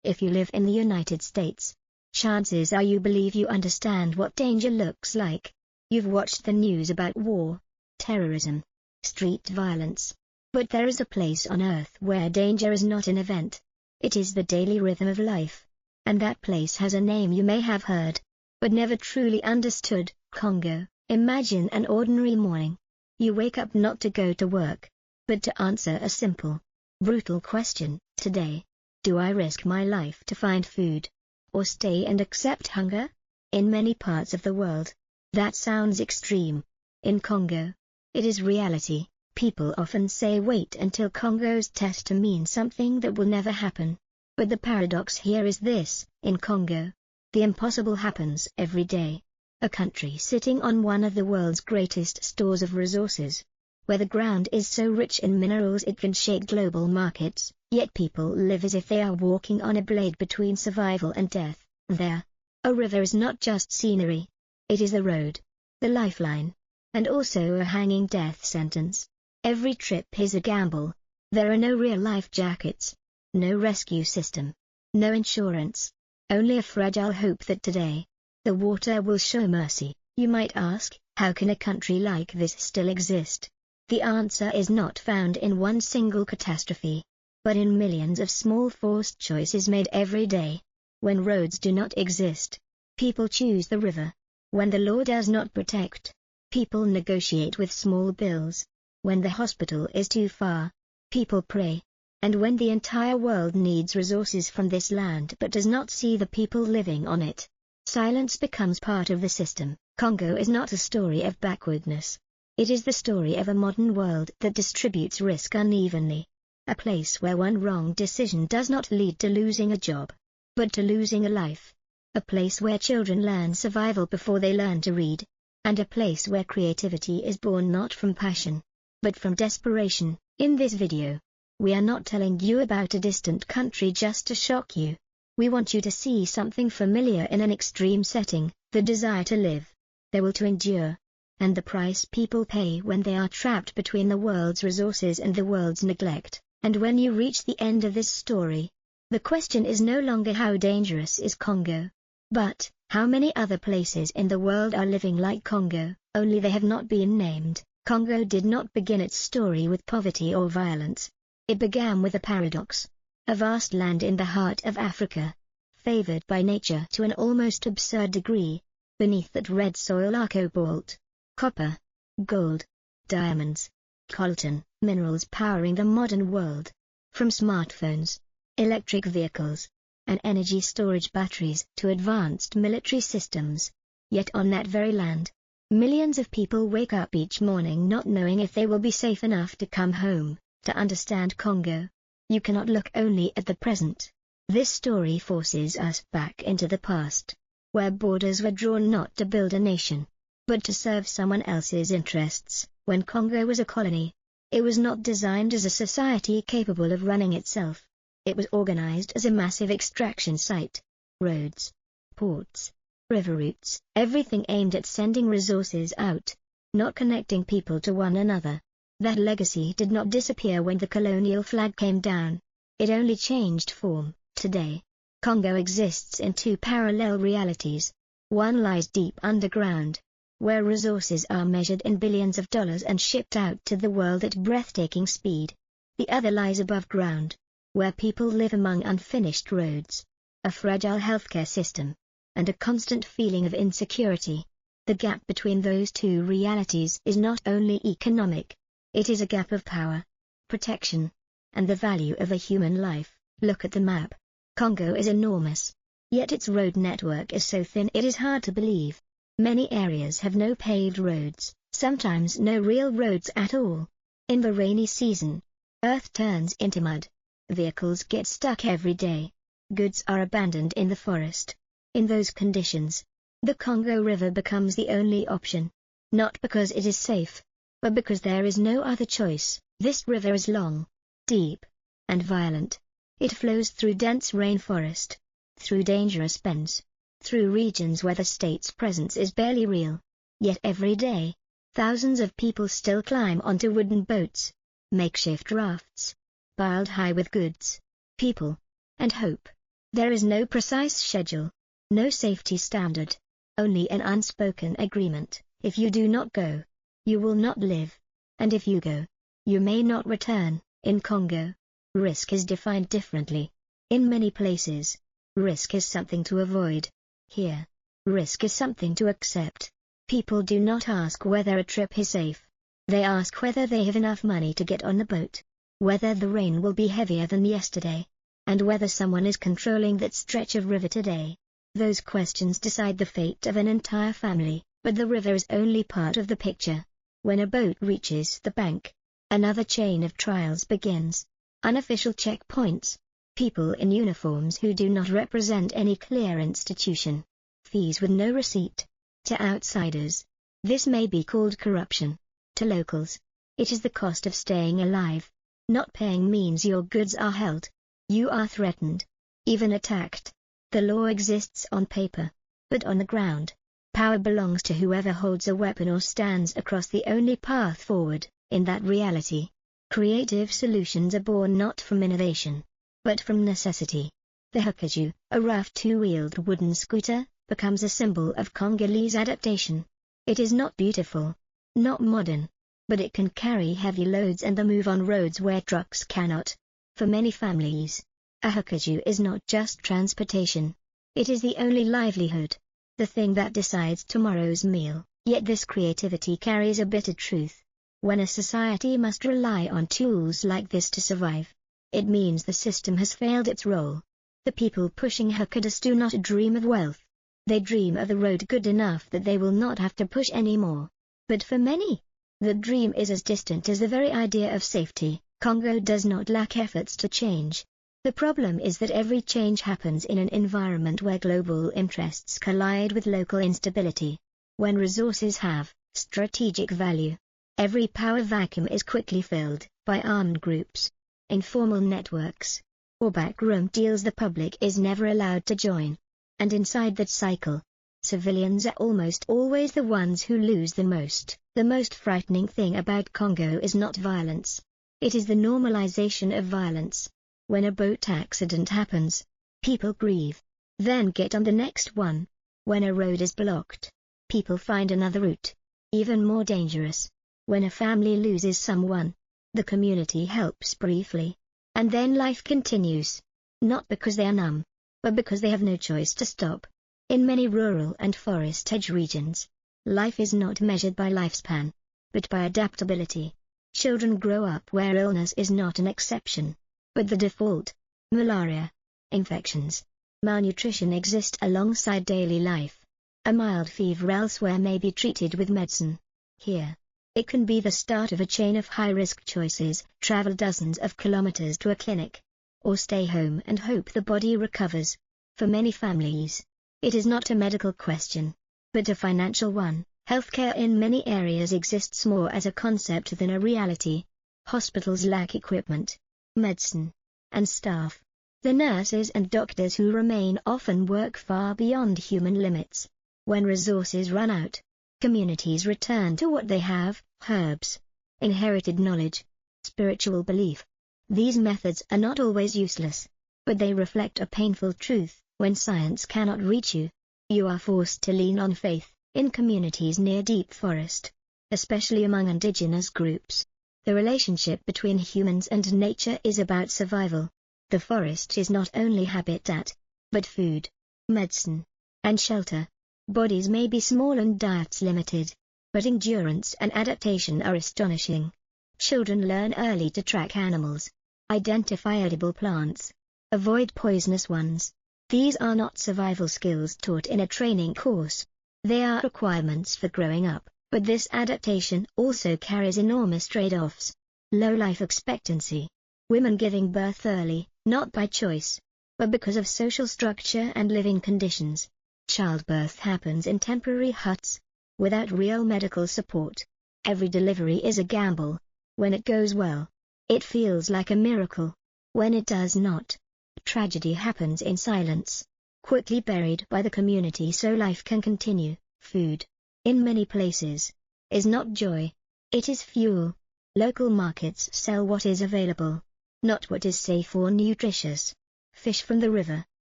If you live in the United States, chances are you believe you understand what danger looks like. You've watched the news about war, terrorism, street violence. But there is a place on Earth where danger is not an event. It is the daily rhythm of life. And that place has a name you may have heard, but never truly understood: Congo. Imagine an ordinary morning. You wake up not to go to work, but to answer a simple, brutal question: today, do I risk my life to find food, or stay and accept hunger? In many parts of the world, that sounds extreme. In Congo, it is reality. People often say wait until Congo's test to mean something that will never happen. But the paradox here is this: in Congo, the impossible happens every day. A country sitting on one of the world's greatest stores of resources, where the ground is so rich in minerals it can shake global markets, yet people live as if they are walking on a blade between survival and death. There, a river is not just scenery. It is the road, the lifeline, and also a hanging death sentence. Every trip is a gamble. There are no real life jackets, no rescue system, no insurance, only a fragile hope that today, the water will show mercy. You might ask, how can a country like this still exist? The answer is not found in one single catastrophe, but in millions of small forced choices made every day. When roads do not exist, people choose the river. When the law does not protect, people negotiate with small bills. When the hospital is too far, people pray. And when the entire world needs resources from this land but does not see the people living on it, silence becomes part of the system. Congo is not a story of backwardness. It is the story of a modern world that distributes risk unevenly. A place where one wrong decision does not lead to losing a job, but to losing a life. A place where children learn survival before they learn to read. And a place where creativity is born not from passion, but from desperation. In this video, we are not telling you about a distant country just to shock you. We want you to see something familiar in an extreme setting: the desire to live, the will to endure, and the price people pay when they are trapped between the world's resources and the world's neglect. And when you reach the end of this story, the question is no longer how dangerous is Congo, but how many other places in the world are living like Congo, only they have not been named. Congo did not begin its story with poverty or violence. It began with a paradox. A vast land in the heart of Africa, favored by nature to an almost absurd degree. Beneath that red soil are cobalt, copper, gold, diamonds, coltan, minerals powering the modern world. From smartphones, electric vehicles, and energy storage batteries to advanced military systems. Yet on that very land, millions of people wake up each morning not knowing if they will be safe enough to come home. To understand Congo, you cannot look only at the present. This story forces us back into the past, where borders were drawn not to build a nation, but to serve someone else's interests. When Congo was a colony, it was not designed as a society capable of running itself. It was organized as a massive extraction site. Roads, ports, river routes, everything aimed at sending resources out, not connecting people to one another. That legacy did not disappear when the colonial flag came down. It only changed form. Today, Congo exists in two parallel realities. One lies deep underground, where resources are measured in billions of dollars and shipped out to the world at breathtaking speed. The other lies above ground, where people live among unfinished roads, a fragile healthcare system, and a constant feeling of insecurity. The gap between those two realities is not only economic. It is a gap of power, protection, and the value of a human life. Look at the map. Congo is enormous, yet its road network is so thin it is hard to believe. Many areas have no paved roads, sometimes no real roads at all. In the rainy season, earth turns into mud. Vehicles get stuck every day. Goods are abandoned in the forest. In those conditions, the Congo River becomes the only option. Not because it is safe, but because there is no other choice. This river is long, deep, and violent. It flows through dense rainforest, through dangerous bends, through regions where the state's presence is barely real. Yet every day, thousands of people still climb onto wooden boats, makeshift rafts, piled high with goods, people, and hope. There is no precise schedule, no safety standard, only an unspoken agreement: if you do not go, you will not live, and if you go, you may not return. In Congo, risk is defined differently. In many places, risk is something to avoid. Here, risk is something to accept. People do not ask whether a trip is safe. They ask whether they have enough money to get on the boat, whether the rain will be heavier than yesterday, and whether someone is controlling that stretch of river today. Those questions decide the fate of an entire family, but the river is only part of the picture. When a boat reaches the bank, another chain of trials begins. Unofficial checkpoints, people in uniforms who do not represent any clear institution, fees with no receipt. To outsiders, this may be called corruption. To locals, it is the cost of staying alive. Not paying means your goods are held. You are threatened, even attacked. The law exists on paper, but on the ground, power belongs to whoever holds a weapon or stands across the only path forward. In that reality, creative solutions are born not from innovation, but from necessity. The hukaju, a rough two-wheeled wooden scooter, becomes a symbol of Congolese adaptation. It is not beautiful, not modern, but it can carry heavy loads and move on roads where trucks cannot. For many families, a hukaju is not just transportation. It is the only livelihood, the thing that decides tomorrow's meal. Yet this creativity carries a bitter truth. When a society must rely on tools like this to survive, it means the system has failed its role. The people pushing hukajus do not dream of wealth. They dream of the road good enough that they will not have to push anymore. But for many, the dream is as distant as the very idea of safety. Congo does not lack efforts to change. The problem is that every change happens in an environment where global interests collide with local instability. When resources have strategic value, every power vacuum is quickly filled by armed groups, informal networks, or backroom deals the public is never allowed to join. And inside that cycle, civilians are almost always the ones who lose the most. The most frightening thing about Congo is not violence. It is the normalization of violence. When a boat accident happens, people grieve, then get on the next one. When a road is blocked, people find another route, even more dangerous. When a family loses someone, the community helps briefly, and then life continues. Not because they are numb, but because they have no choice to stop. In many rural and forest-edge regions, life is not measured by lifespan, but by adaptability. Children grow up where illness is not an exception, but the default. Malaria, infections, malnutrition exist alongside daily life. A mild fever elsewhere may be treated with medicine. Here, it can be the start of a chain of high-risk choices: travel dozens of kilometers to a clinic, or stay home and hope the body recovers. For many families, it is not a medical question, but a financial one. Healthcare in many areas exists more as a concept than a reality. Hospitals lack equipment, medicine, and staff. The nurses and doctors who remain often work far beyond human limits. When resources run out, communities return to what they have: herbs, inherited knowledge, spiritual belief. These methods are not always useless, but they reflect a painful truth: when science cannot reach you, you are forced to lean on faith. In communities near deep forest, especially among indigenous groups, the relationship between humans and nature is about survival. The forest is not only habitat, but food, medicine, and shelter. Bodies may be small and diets limited, but endurance and adaptation are astonishing. Children learn early to track animals, identify edible plants, avoid poisonous ones. These are not survival skills taught in a training course. They are requirements for growing up, but this adaptation also carries enormous trade-offs. Low life expectancy. Women giving birth early, not by choice, but because of social structure and living conditions. Childbirth happens in temporary huts, without real medical support. Every delivery is a gamble. When it goes well, it feels like a miracle. When it does not, tragedy happens in silence, quickly buried by the community so life can continue. Food, in many places, is not joy, it is fuel. Local markets sell what is available, not what is safe or nutritious. Fish from the river,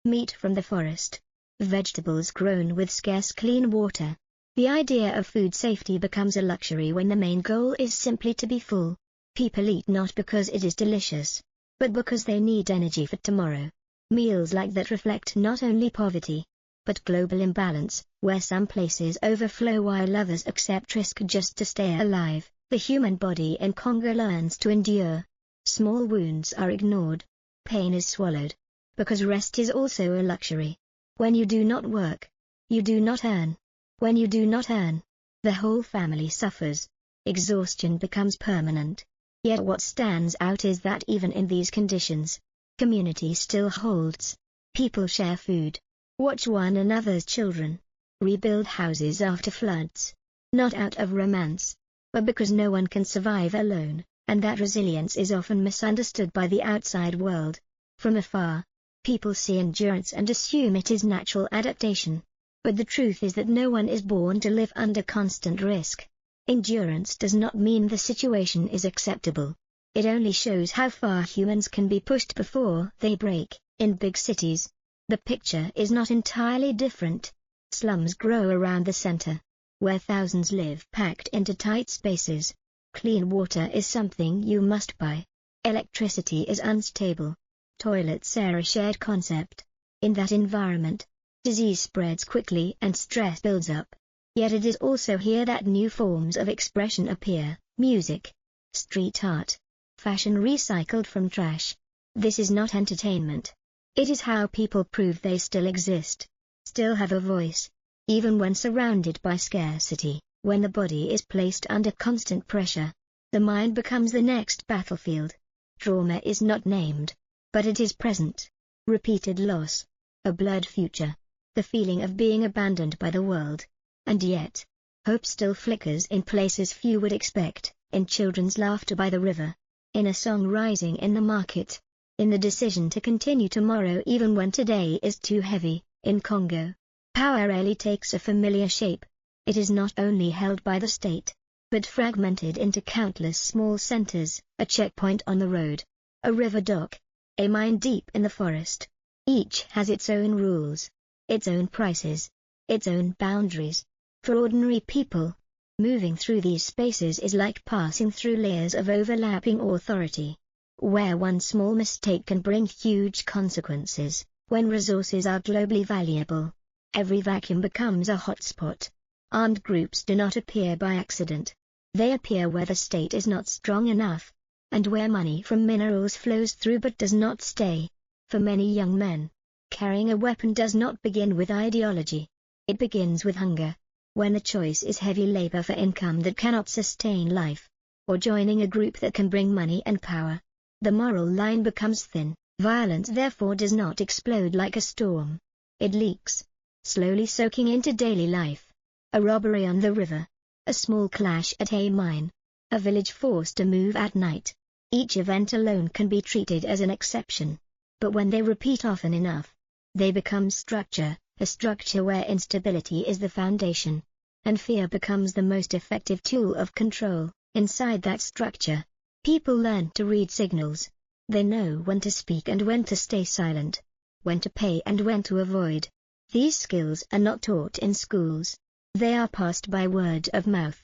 meat from the forest, vegetables grown with scarce clean water. The idea of food safety becomes a luxury when the main goal is simply to be full. People eat not because it is delicious, but because they need energy for tomorrow. Meals like that reflect not only poverty, but global imbalance, where some places overflow while others accept risk just to stay alive. The human body in Congo learns to endure. Small wounds are ignored. Pain is swallowed. Because rest is also a luxury. When you do not work, you do not earn. When you do not earn, the whole family suffers. Exhaustion becomes permanent. Yet what stands out is that even in these conditions, community still holds. People share food, watch one another's children, rebuild houses after floods. Not out of romance, but because no one can survive alone, and that resilience is often misunderstood by the outside world. From afar, people see endurance and assume it is natural adaptation. But the truth is that no one is born to live under constant risk. Endurance does not mean the situation is acceptable. It only shows how far humans can be pushed before they break. In big cities, the picture is not entirely different. Slums grow around the center, where thousands live packed into tight spaces. Clean water is something you must buy. Electricity is unstable. Toilets are a shared concept. In that environment, disease spreads quickly and stress builds up. Yet it is also here that new forms of expression appear: music, street art, fashion recycled from trash. This is not entertainment. It is how people prove they still exist, still have a voice, even when surrounded by scarcity. When the body is placed under constant pressure, the mind becomes the next battlefield. Trauma is not named, but it is present. Repeated loss, a blurred future, the feeling of being abandoned by the world. And yet, hope still flickers in places few would expect, in children's laughter by the river, in a song rising in the market, in the decision to continue tomorrow even when today is too heavy. In Congo, power rarely takes a familiar shape. It is not only held by the state, but fragmented into countless small centers: a checkpoint on the road, a river dock, a mine deep in the forest. Each has its own rules, its own prices, its own boundaries. For ordinary people, moving through these spaces is like passing through layers of overlapping authority, where one small mistake can bring huge consequences. When resources are globally valuable, every vacuum becomes a hotspot. Armed groups do not appear by accident. They appear where the state is not strong enough, and where money from minerals flows through but does not stay. For many young men, carrying a weapon does not begin with ideology. It begins with hunger. When the choice is heavy labor for income that cannot sustain life, or joining a group that can bring money and power, the moral line becomes thin. Violence therefore does not explode like a storm. It leaks, slowly soaking into daily life. A robbery on the river, a small clash at a mine, a village forced to move at night. Each event alone can be treated as an exception. But when they repeat often enough, they become structure, a structure where instability is the foundation, and fear becomes the most effective tool of control. Inside that structure, people learn to read signals. They know when to speak and when to stay silent, when to pay and when to avoid. These skills are not taught in schools. They are passed by word of mouth,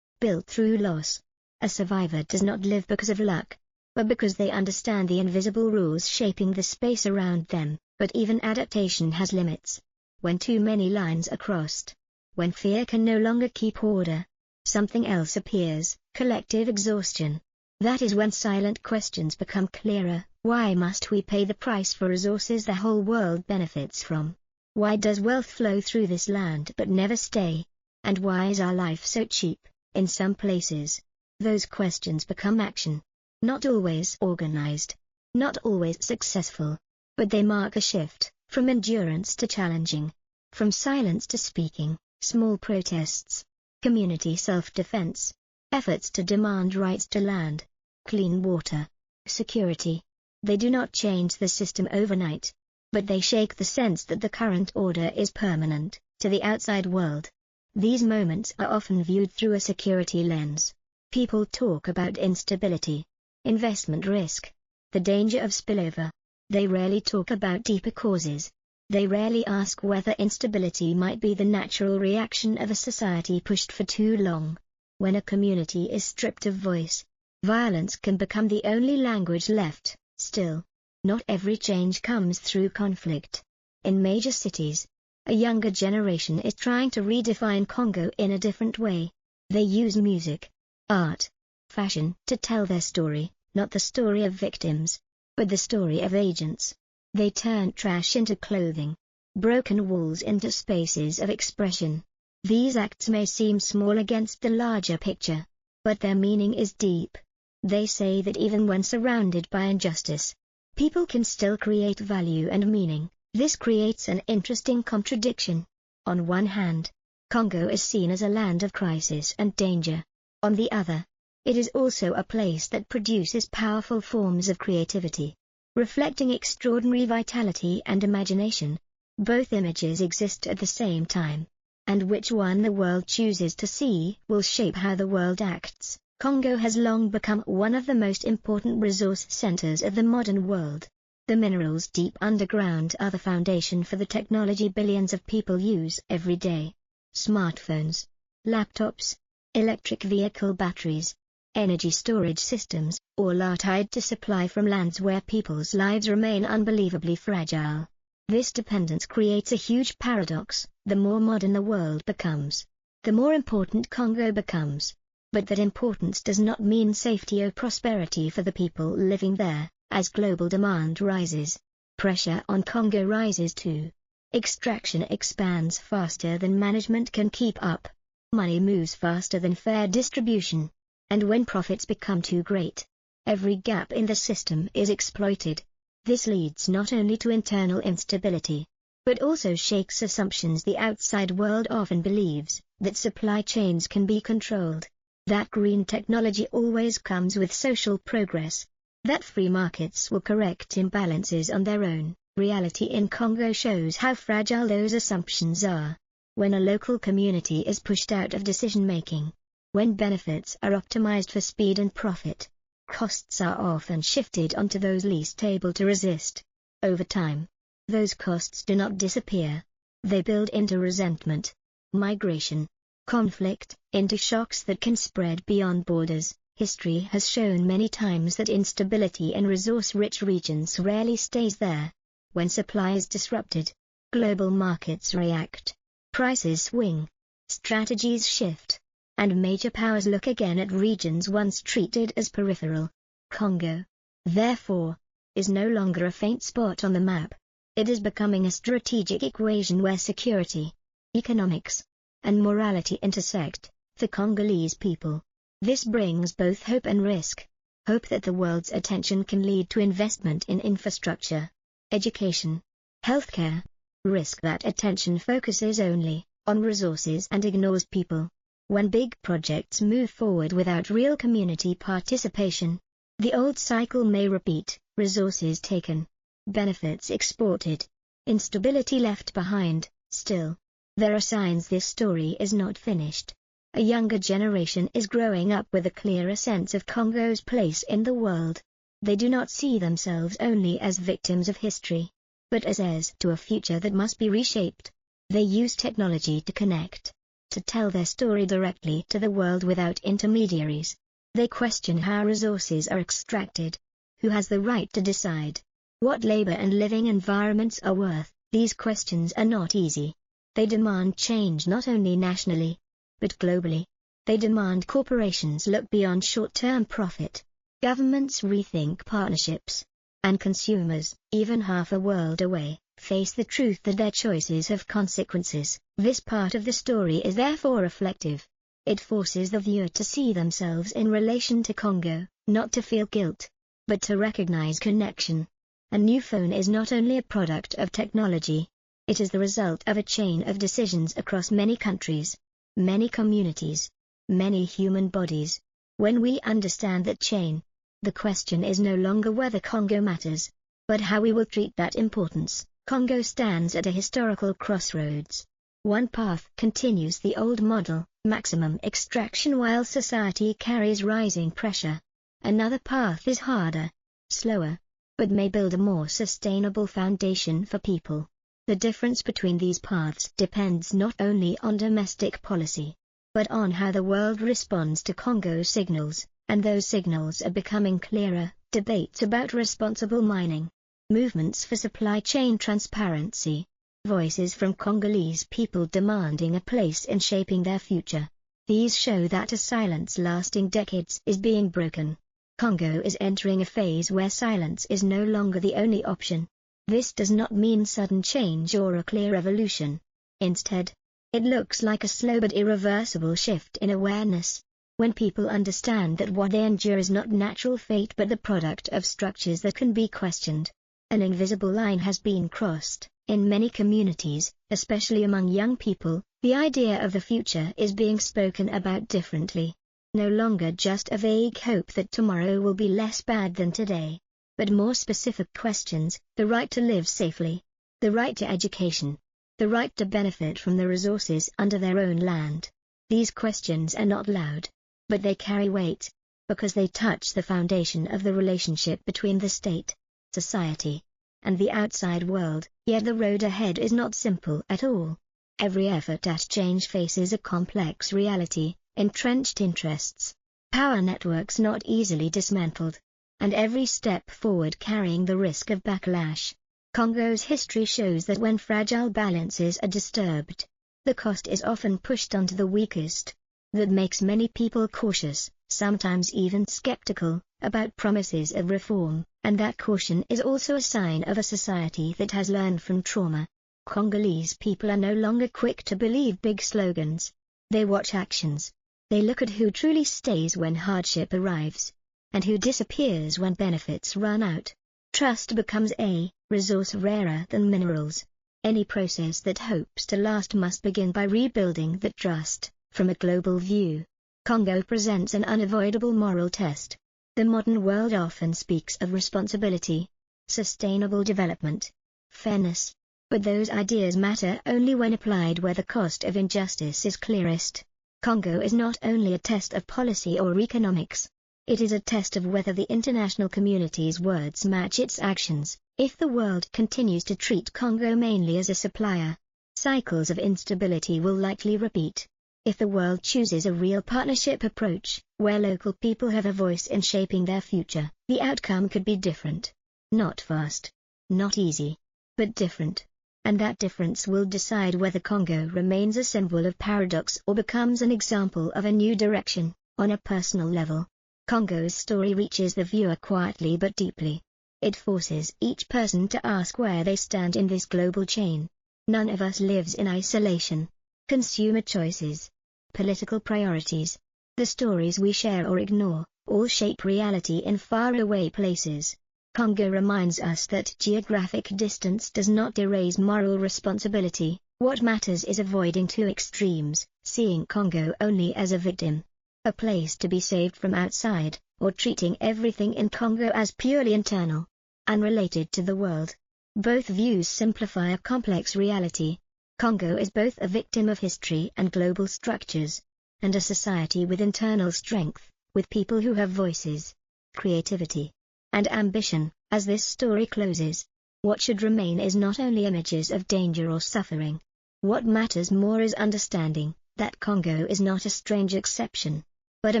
built through loss. A survivor does not live because of luck, but because they understand the invisible rules shaping the space around them. But even adaptation has limits. When too many lines are crossed, when fear can no longer keep order, something else appears: collective exhaustion. That is when silent questions become clearer. Why must we pay the price for resources the whole world benefits from? Why does wealth flow through this land but never stay? And why is our life so cheap? In some places, those questions become action. Not always organized, not always successful, but they mark a shift, from endurance to challenging, from silence to speaking. Small protests, community self-defense, efforts to demand rights to land, clean water, security. They do not change the system overnight, but they shake the sense that the current order is permanent. To the outside world, these moments are often viewed through a security lens. People talk about instability, investment risk, the danger of spillover. They rarely talk about deeper causes. They rarely ask whether instability might be the natural reaction of a society pushed for too long. When a community is stripped of voice, violence can become the only language left. Still, not every change comes through conflict. In major cities, a younger generation is trying to redefine Congo in a different way. They use music, art, fashion to tell their story, not the story of victims, but the story of agents. They turn trash into clothing, broken walls into spaces of expression. These acts may seem small against the larger picture, but their meaning is deep. They say that even when surrounded by injustice, people can still create value and meaning. This creates an interesting contradiction. On one hand, Congo is seen as a land of crisis and danger. On the other, it is also a place that produces powerful forms of creativity, reflecting extraordinary vitality and imagination. Both images exist at the same time, and which one the world chooses to see will shape how the world acts. Congo has long become one of the most important resource centers of the modern world. The minerals deep underground are the foundation for the technology billions of people use every day. Smartphones, laptops, electric vehicle batteries, energy storage systems, all are tied to supply from lands where people's lives remain unbelievably fragile. This dependence creates a huge paradox. The more modern the world becomes, the more important Congo becomes. But that importance does not mean safety or prosperity for the people living there. As global demand rises, pressure on Congo rises too. Extraction expands faster than management can keep up. Money moves faster than fair distribution. And when profits become too great, every gap in the system is exploited. This leads not only to internal instability, but also shakes assumptions the outside world often believes, that supply chains can be controlled, that green technology always comes with social progress, that free markets will correct imbalances on their own. Reality in Congo shows how fragile those assumptions are. When a local community is pushed out of decision-making, when benefits are optimized for speed and profit, costs are often shifted onto those least able to resist. Over time, those costs do not disappear. They build into resentment, migration, conflict, into shocks that can spread beyond borders. History has shown many times that instability in resource-rich regions rarely stays there. When supply is disrupted, global markets react, prices swing, strategies shift, and major powers look again at regions once treated as peripheral. Congo, therefore, is no longer a faint spot on the map. It is becoming a strategic equation where security, economics, and morality intersect. The Congolese people. This brings both hope and risk. Hope that the world's attention can lead to investment in infrastructure, education, healthcare. Risk that attention focuses only on resources and ignores people. When big projects move forward without real community participation, the old cycle may repeat: resources taken, benefits exported, instability left behind. Still, there are signs this story is not finished. A younger generation is growing up with a clearer sense of Congo's place in the world. They do not see themselves only as victims of history, but as heirs to a future that must be reshaped. They use technology to connect, to tell their story directly to the world without intermediaries. They question how resources are extracted, who has the right to decide what labor and living environments are worth. These questions are not easy. They demand change not only nationally, but globally. They demand corporations look beyond short-term profit, governments rethink partnerships, and consumers, even half a world away, face the truth that their choices have consequences. This part of the story is therefore reflective. It forces the viewer to see themselves in relation to Congo, not to feel guilt, but to recognize connection. A new phone is not only a product of technology, it is the result of a chain of decisions across many countries, many communities, many human bodies. When we understand that chain, the question is no longer whether Congo matters, but how we will treat that importance. Congo stands at a historical crossroads. One path continues the old model, maximum extraction while society carries rising pressure. Another path is harder, slower, but may build a more sustainable foundation for people. The difference between these paths depends not only on domestic policy, but on how the world responds to Congo signals, and those signals are becoming clearer. Debates about responsible mining, movements for supply chain transparency, voices from Congolese people demanding a place in shaping their future. These show that a silence lasting decades is being broken. Congo is entering a phase where silence is no longer the only option. This does not mean sudden change or a clear revolution. Instead, it looks like a slow but irreversible shift in awareness. When people understand that what they endure is not natural fate but the product of structures that can be questioned, an invisible line has been crossed. In many communities, especially among young people, the idea of the future is being spoken about differently. No longer just a vague hope that tomorrow will be less bad than today, but more specific questions: the right to live safely, the right to education, the right to benefit from the resources under their own land. These questions are not loud, but they carry weight, because they touch the foundation of the relationship between the state, society, and the outside world. Yet the road ahead is not simple at all. Every effort at change faces a complex reality: entrenched interests, power networks not easily dismantled, and every step forward carrying the risk of backlash. Congo's history shows that when fragile balances are disturbed, the cost is often pushed onto the weakest. That makes many people cautious, sometimes even skeptical, about promises of reform, and that caution is also a sign of a society that has learned from trauma. Congolese people are no longer quick to believe big slogans. They watch actions. They look at who truly stays when hardship arrives, and who disappears when benefits run out. Trust becomes a resource rarer than minerals. Any process that hopes to last must begin by rebuilding that trust. From a global view, Congo presents an unavoidable moral test. The modern world often speaks of responsibility, sustainable development, fairness, but those ideas matter only when applied where the cost of injustice is clearest. Congo is not only a test of policy or economics, it is a test of whether the international community's words match its actions. If the world continues to treat Congo mainly as a supplier, cycles of instability will likely repeat. If the world chooses a real partnership approach, where local people have a voice in shaping their future, the outcome could be different. Not fast, not easy, but different. And that difference will decide whether Congo remains a symbol of paradox or becomes an example of a new direction. On a personal level, Congo's story reaches the viewer quietly but deeply. It forces each person to ask where they stand in this global chain. None of us lives in isolation. Consumer choices, political priorities, the stories we share or ignore, all shape reality in faraway places. Congo reminds us that geographic distance does not erase moral responsibility. What matters is avoiding two extremes, seeing Congo only as a victim, a place to be saved from outside, or treating everything in Congo as purely internal, unrelated to the world. Both views simplify a complex reality. Congo is both a victim of history and global structures, and a society with internal strength, with people who have voices, creativity, and ambition. As this story closes, what should remain is not only images of danger or suffering. What matters more is understanding that Congo is not a strange exception, but a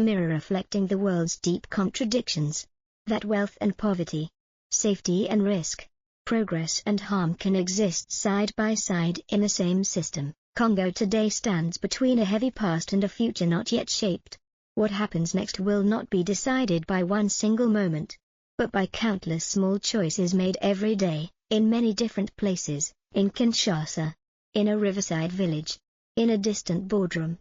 mirror reflecting the world's deep contradictions. That wealth and poverty, safety and risk, progress and harm can exist side by side in the same system. Congo today stands between a heavy past and a future not yet shaped. What happens next will not be decided by one single moment, but by countless small choices made every day, in many different places, in Kinshasa, in a riverside village, in a distant boardroom,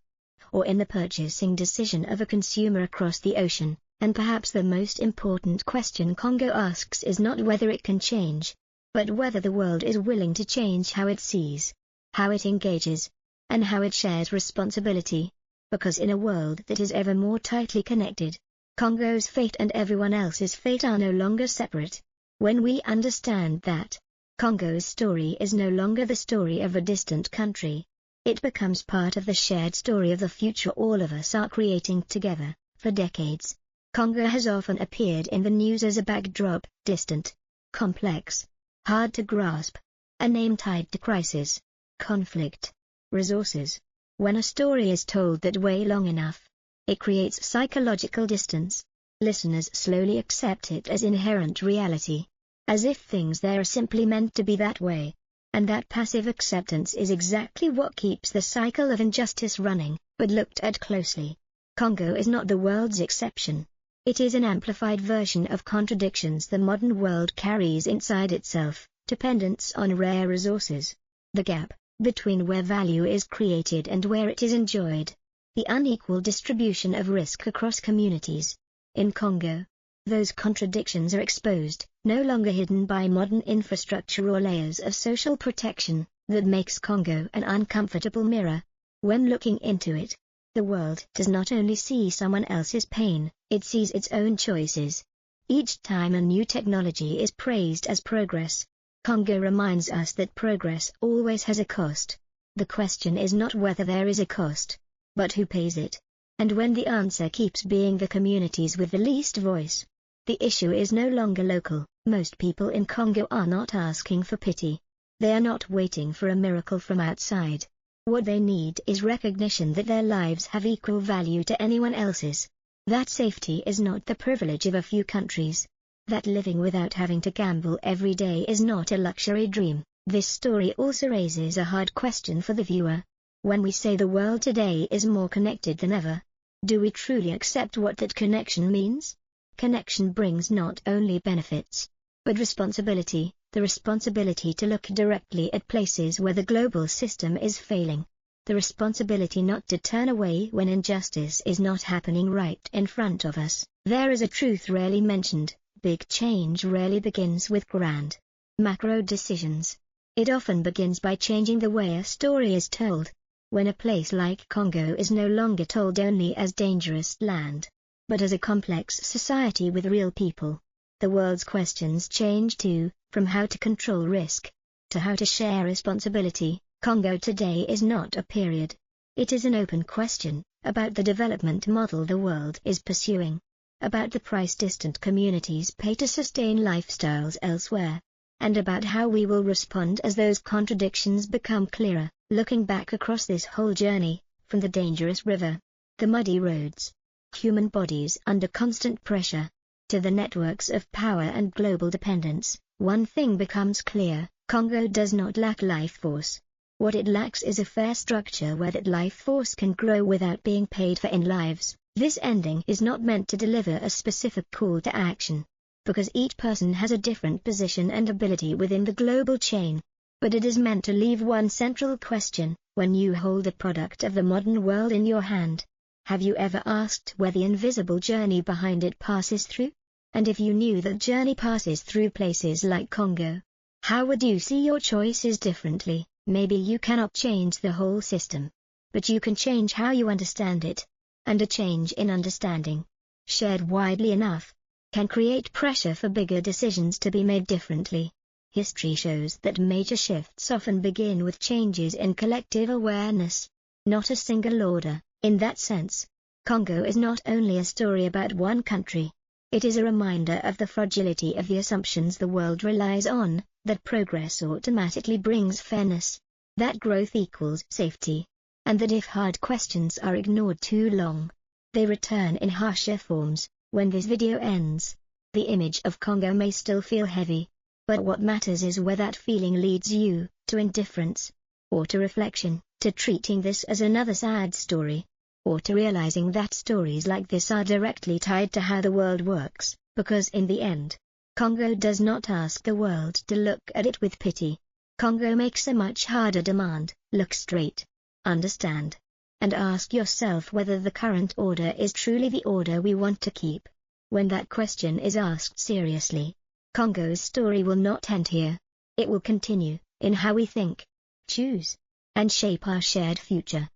or in the purchasing decision of a consumer across the ocean. And perhaps the most important question Congo asks is not whether it can change, but whether the world is willing to change how it sees, how it engages, and how it shares responsibility. Because in a world that is ever more tightly connected, Congo's fate and everyone else's fate are no longer separate. When we understand that, Congo's story is no longer the story of a distant country. It becomes part of the shared story of the future all of us are creating together. For decades, Congo has often appeared in the news as a backdrop, distant, complex, hard to grasp. a name tied to crisis, conflict, resources. When a story is told that way long enough, it creates psychological distance. Listeners slowly accept it as inherent reality, as if things there are simply meant to be that way. And that passive acceptance is exactly what keeps the cycle of injustice running. But looked at closely, Congo is not the world's exception. It is an amplified version of contradictions the modern world carries inside itself: dependence on rare resources, the gap between where value is created and where it is enjoyed, the unequal distribution of risk across communities. In Congo, those contradictions are exposed, no longer hidden by modern infrastructure or layers of social protection, that makes Congo an uncomfortable mirror. When looking into it, the world does not only see someone else's pain, it sees its own choices. Each time a new technology is praised as progress, Congo reminds us that progress always has a cost. The question is not whether there is a cost, but who pays it. And when the answer keeps being the communities with the least voice, the issue is no longer local. Most people in Congo are not asking for pity. They are not waiting for a miracle from outside. What they need is recognition that their lives have equal value to anyone else's. That safety is not the privilege of a few countries. That living without having to gamble every day is not a luxury dream. This story also raises a hard question for the viewer. When we say the world today is more connected than ever, do we truly accept what that connection means? Connection brings not only benefits, but responsibility, the responsibility to look directly at places where the global system is failing, the responsibility not to turn away when injustice is not happening right in front of us. There is a truth rarely mentioned: big change rarely begins with grand, macro decisions. It often begins by changing the way a story is told. When a place like Congo is no longer told only as dangerous land, but as a complex society with real people, the world's questions change too, from how to control risk, to how to share responsibility. Congo today is not a period. It is an open question, about the development model the world is pursuing, about the price distant communities pay to sustain lifestyles elsewhere, and about how we will respond as those contradictions become clearer. Looking back across this whole journey, from the dangerous river, the muddy roads, human bodies under constant pressure, to the networks of power and global dependence, one thing becomes clear: Congo does not lack life force. What it lacks is a fair structure where that life force can grow without being paid for in lives. This ending is not meant to deliver a specific call to action, because each person has a different position and ability within the global chain. But it is meant to leave one central question: when you hold the product of the modern world in your hand, have you ever asked where the invisible journey behind it passes through? And if you knew that journey passes through places like Congo, how would you see your choices differently? Maybe you cannot change the whole system, but you can change how you understand it. And a change in understanding, shared widely enough, can create pressure for bigger decisions to be made differently. History shows that major shifts often begin with changes in collective awareness, not a single order. In that sense, Congo is not only a story about one country, it is a reminder of the fragility of the assumptions the world relies on, that progress automatically brings fairness, that growth equals safety, and that if hard questions are ignored too long, they return in harsher forms. When this video ends, the image of Congo may still feel heavy, but what matters is where that feeling leads you: to indifference, or to reflection, to treating this as another sad story, or to realizing that stories like this are directly tied to how the world works, because in the end, Congo does not ask the world to look at it with pity. Congo makes a much harder demand: look straight, understand, and ask yourself whether the current order is truly the order we want to keep. When that question is asked seriously, Congo's story will not end here. It will continue, in how we think, choose, and shape our shared future.